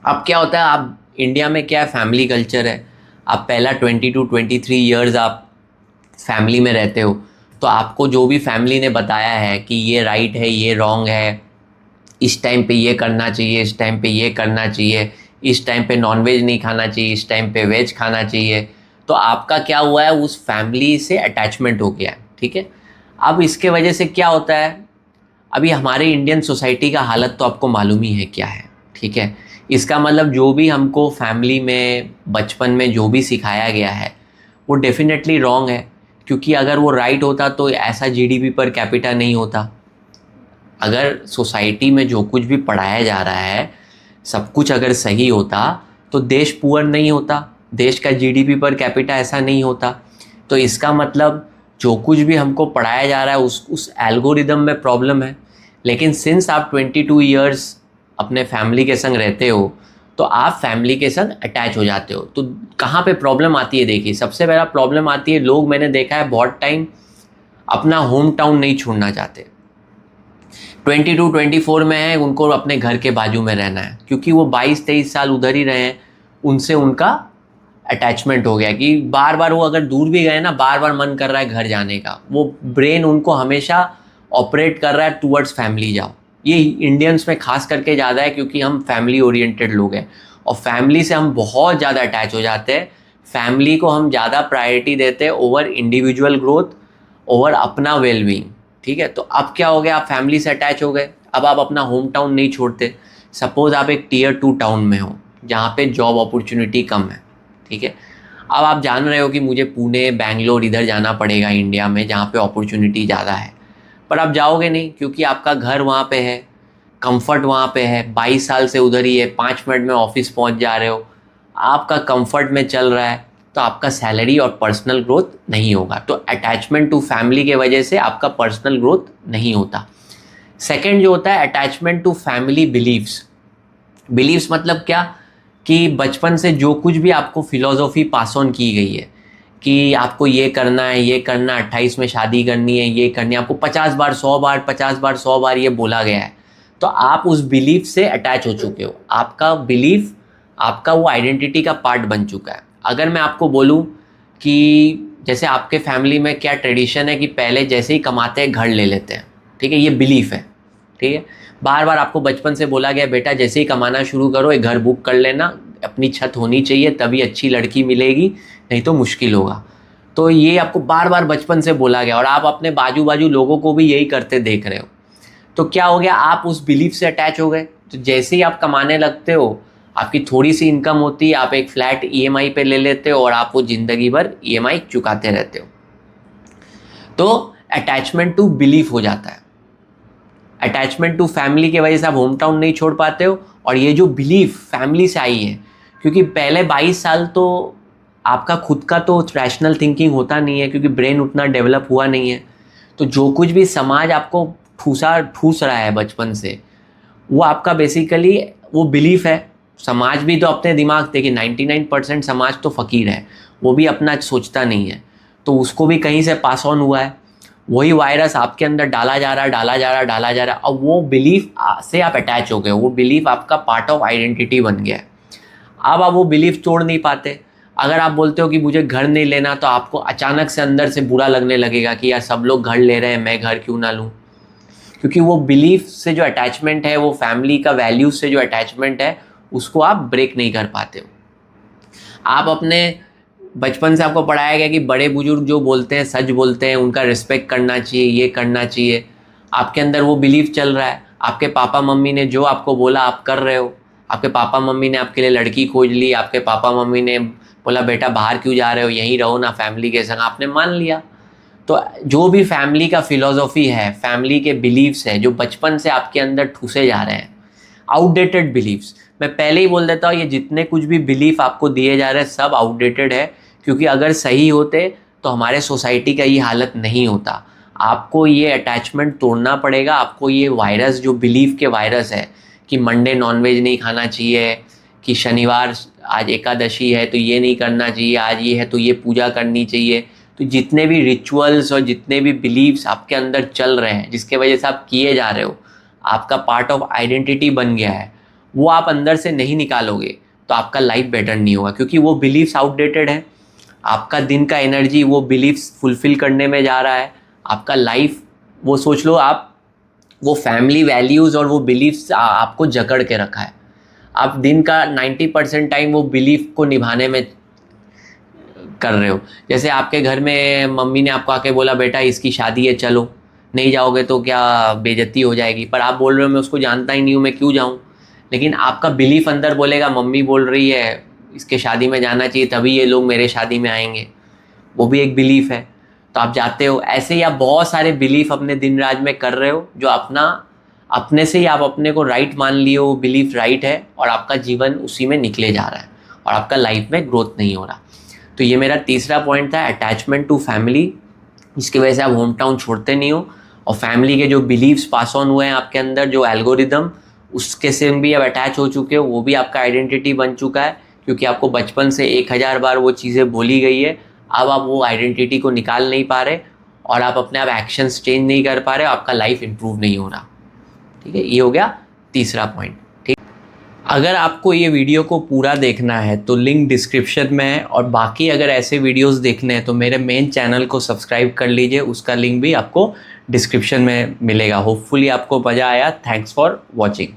अब क्या होता है, आप इंडिया में क्या है, फैमिली कल्चर है। आप पहला 22-23 ईयर्स आप फैमिली में रहते हो, तो आपको जो भी फैमिली ने बताया है कि ये राइट है, ये रॉन्ग है, इस टाइम पे ये करना चाहिए, इस टाइम पे ये करना चाहिए, इस टाइम पे नॉनवेज नहीं खाना चाहिए, इस टाइम पे वेज खाना चाहिए, तो आपका क्या हुआ है, उस फैमिली से अटैचमेंट हो गया है। ठीक है। अब इसके वजह से क्या होता है, अभी हमारे इंडियन सोसाइटी का हालत तो आपको मालूम ही है क्या है। ठीक है। इसका मतलब जो भी हमको फैमिली में बचपन में जो भी सिखाया गया है वो डेफिनेटली रॉन्ग है, क्योंकि अगर वो राइट होता तो ऐसा जीडीपी पर कैपिटा नहीं होता। अगर सोसाइटी में जो कुछ भी पढ़ाया जा रहा है सब कुछ अगर सही होता तो देश पुअर नहीं होता, देश का जीडीपी पर कैपिटा ऐसा नहीं होता। तो इसका मतलब जो कुछ भी हमको पढ़ाया जा रहा है उस एल्गोरिदम में प्रॉब्लम है। लेकिन सिंस आप 22 ईयर्स अपने फैमिली के संग रहते हो तो आप फैमिली के संग अटैच हो जाते हो। तो कहाँ पे प्रॉब्लम आती है, देखिए सबसे पहला प्रॉब्लम आती है, लोग मैंने देखा है बहुत टाइम अपना होम टाउन नहीं छोड़ना चाहते। 22-24 में है, उनको अपने घर के बाजू में रहना है, क्योंकि वो 22-23 साल उधर ही रहे हैं, उनसे उनका अटैचमेंट हो गया कि बार बार वो अगर दूर भी गए ना, बार बार मन कर रहा है घर जाने का। वो ब्रेन उनको हमेशा ऑपरेट कर रहा है टूवर्ड्स फैमिली जाओ। ये इंडियंस में खास करके ज़्यादा है, क्योंकि हम फैमिली ओरिएंटेड लोग हैं और फैमिली से हम बहुत ज़्यादा अटैच हो जाते हैं। फैमिली को हम ज़्यादा प्रायोरिटी देते हैं ओवर इंडिविजुअल ग्रोथ, ओवर अपना वेलबींग। ठीक है। तो अब क्या हो गया, आप फैमिली से अटैच हो गए, अब आप अपना होम टाउन नहीं छोड़ते। सपोज आप एक टीयर 2 टाउन में हो जहाँ पे जॉब अपॉर्चुनिटी कम है। ठीक है। अब आप जान रहे हो कि मुझे पुणे बैंगलोर इधर जाना पड़ेगा इंडिया में जहाँ पे अपॉर्चुनिटी ज़्यादा है, पर आप जाओगे नहीं क्योंकि आपका घर वहाँ पे है, कंफर्ट वहाँ पे है, 22 साल से उधर ही है, 5 मिनट में ऑफिस पहुँच जा रहे हो, आपका कंफर्ट में चल रहा है, तो आपका सैलरी और पर्सनल ग्रोथ नहीं होगा। तो अटैचमेंट टू फैमिली के वजह से आपका पर्सनल ग्रोथ नहीं होता। सेकंड जो होता है attachment to family beliefs. Beliefs मतलब क्या, कि बचपन से जो कुछ भी आपको फिलॉसफी पास ऑन की गई है कि आपको ये करना है, ये करना, 28 में शादी करनी है, ये करनी है, आपको 50 बार 100 बार 50 बार 100 बार ये बोला गया है, तो आप उस बिलीफ से अटैच हो चुके हो। आपका बिलीफ आपका वो आइडेंटिटी का पार्ट बन चुका है। अगर मैं आपको बोलूँ कि जैसे आपके फैमिली में क्या ट्रेडिशन है कि पहले जैसे ही कमाते हैं घर ले लेते हैं, ठीक है, ये बिलीफ है। ठीक है। बार बार आपको बचपन से बोला गया बेटा जैसे ही कमाना शुरू करो एक घर बुक कर लेना, अपनी छत होनी चाहिए तभी अच्छी लड़की मिलेगी, नहीं तो मुश्किल होगा। तो ये आपको बार बार बचपन से बोला गया और आप अपने बाजू बाजू लोगों को भी यही करते देख रहे हो। तो क्या हो गया, आप उस बिलीफ से अटैच हो गए। तो जैसे ही आप कमाने लगते हो, आपकी थोड़ी सी इनकम होती है, आप एक फ्लैट ईएमआई पे ले लेते हो और आप वो ज़िंदगी भर ईएमआई चुकाते रहते हो। तो अटैचमेंट टू बिलीफ हो जाता है। अटैचमेंट टू फैमिली की वजह से आप होम टाउन नहीं छोड़ पाते हो, और ये जो बिलीफ फैमिली से आई है, क्योंकि पहले 22 साल तो आपका खुद का तो रैशनल थिंकिंग होता नहीं है, क्योंकि ब्रेन उतना डेवलप हुआ नहीं है। तो जो कुछ भी समाज आपको ठूस रहा है बचपन से, वो आपका बेसिकली वो बिलीफ है। समाज भी तो अपने दिमाग, देखिए 99% समाज तो फ़कीर है, वो भी अपना सोचता नहीं है, तो उसको भी कहीं से पास ऑन हुआ है। वही वायरस आपके अंदर डाला जा रहा है, डाला जा रहा है, डाला जा रहा है। अब वो बिलीफ से आप अटैच हो गए, वो बिलीफ आपका पार्ट ऑफ आइडेंटिटी बन गया है। अब आप वो बिलीफ तोड़ नहीं पाते। अगर आप बोलते हो कि मुझे घर नहीं लेना, तो आपको अचानक से अंदर से बुरा लगने लगेगा कि यार सब लोग घर ले रहे हैं, मैं घर क्यों ना लूँ। क्योंकि वो बिलीफ से जो अटैचमेंट है, वो फैमिली का वैल्यूज से जो अटैचमेंट है, उसको आप ब्रेक नहीं कर पाते हो। आप अपने बचपन से आपको पढ़ाया गया कि बड़े बुजुर्ग जो बोलते हैं सच बोलते हैं, उनका रिस्पेक्ट करना चाहिए, ये करना चाहिए। आपके अंदर वो बिलीफ चल रहा है, आपके पापा मम्मी ने जो आपको बोला आप कर रहे हो। आपके पापा मम्मी ने आपके लिए लड़की खोज ली, आपके पापा मम्मी ने बोला बेटा बाहर क्यों जा रहे हो, यहीं रहो ना फैमिली के संग, आपने मान लिया। तो जो भी फैमिली का फिलॉसफी है, फैमिली के बिलीव्स है, जो बचपन से आपके अंदर ठूसे जा रहे हैं, आउटडेटेड बिलीव्स। मैं पहले ही बोल देता हूँ, ये जितने कुछ भी बिलीफ आपको दिए जा रहे हैं सब आउटडेटेड है, क्योंकि अगर सही होते तो हमारे सोसाइटी का ये हालत नहीं होता। आपको ये अटैचमेंट तोड़ना पड़ेगा। आपको ये वायरस, जो बिलीफ के वायरस है कि मंडे नॉनवेज नहीं खाना चाहिए, कि शनिवार आज एकादशी है तो ये नहीं करना चाहिए, आज ये है तो ये पूजा करनी चाहिए, तो जितने भी रिचुअल्स और जितने भी बिलीव्स आपके अंदर चल रहे हैं, जिसके वजह से आप किए जा रहे हो, आपका पार्ट ऑफ आइडेंटिटी बन गया है, वो आप अंदर से नहीं निकालोगे तो आपका लाइफ बेटर नहीं होगा, क्योंकि वो बिलीव्स आउटडेटेड है। आपका दिन का एनर्जी वो बिलीव्स फुलफिल करने में जा रहा है। आपका लाइफ, वो सोच लो आप, वो फैमिली वैल्यूज़ और वो बिलीव्स आपको जकड़ के रखा है। आप दिन का 90% टाइम वो बिलीफ को निभाने में कर रहे हो। जैसे आपके घर में मम्मी ने आपको आके बोला बेटा इसकी शादी है चलो, नहीं जाओगे तो क्या बेइज्जती हो जाएगी, पर आप बोल रहे हो मैं उसको जानता ही नहीं हूँ, मैं क्यों जाऊँ। लेकिन आपका बिलीफ अंदर बोलेगा मम्मी बोल रही है इसके शादी में जाना चाहिए तभी ये लोग मेरे शादी में आएंगे, वो भी एक बिलीफ है, तो आप जाते हो। ऐसे ही आप बहुत सारे बिलीफ अपने दिन रात में कर रहे हो जो अपने से ही आप अपने को राइट मान लिए हो, बिलीफ राइट है, और आपका जीवन उसी में निकले जा रहा है और आपका लाइफ में ग्रोथ नहीं हो रहा। तो ये मेरा तीसरा पॉइंट था, अटैचमेंट टू फैमिली, जिसकी वजह से आप होम टाउन छोड़ते नहीं हो, और फैमिली के जो बिलीव्स पास ऑन हुए हैं आपके अंदर, जो एल्गोरिदम, उसके से भी अब अटैच हो चुके हो, वो भी आपका आइडेंटिटी बन चुका है, क्योंकि आपको बचपन से 1000 बार वो चीज़ें बोली गई है। अब आप वो आइडेंटिटी को निकाल नहीं पा रहे और आप अपने आप एक्शंस चेंज नहीं कर पा रहे, आपका लाइफ इंप्रूव नहीं हो रहा। ठीक है, ये हो गया तीसरा पॉइंट। ठीक, अगर आपको ये वीडियो को पूरा देखना है तो लिंक डिस्क्रिप्शन में है, और बाकी अगर ऐसे वीडियोस देखने हैं तो मेरे मेन चैनल को सब्सक्राइब कर लीजिए, उसका लिंक भी आपको डिस्क्रिप्शन में मिलेगा। होपफुली आपको मज़ा आया। Thanks for watching.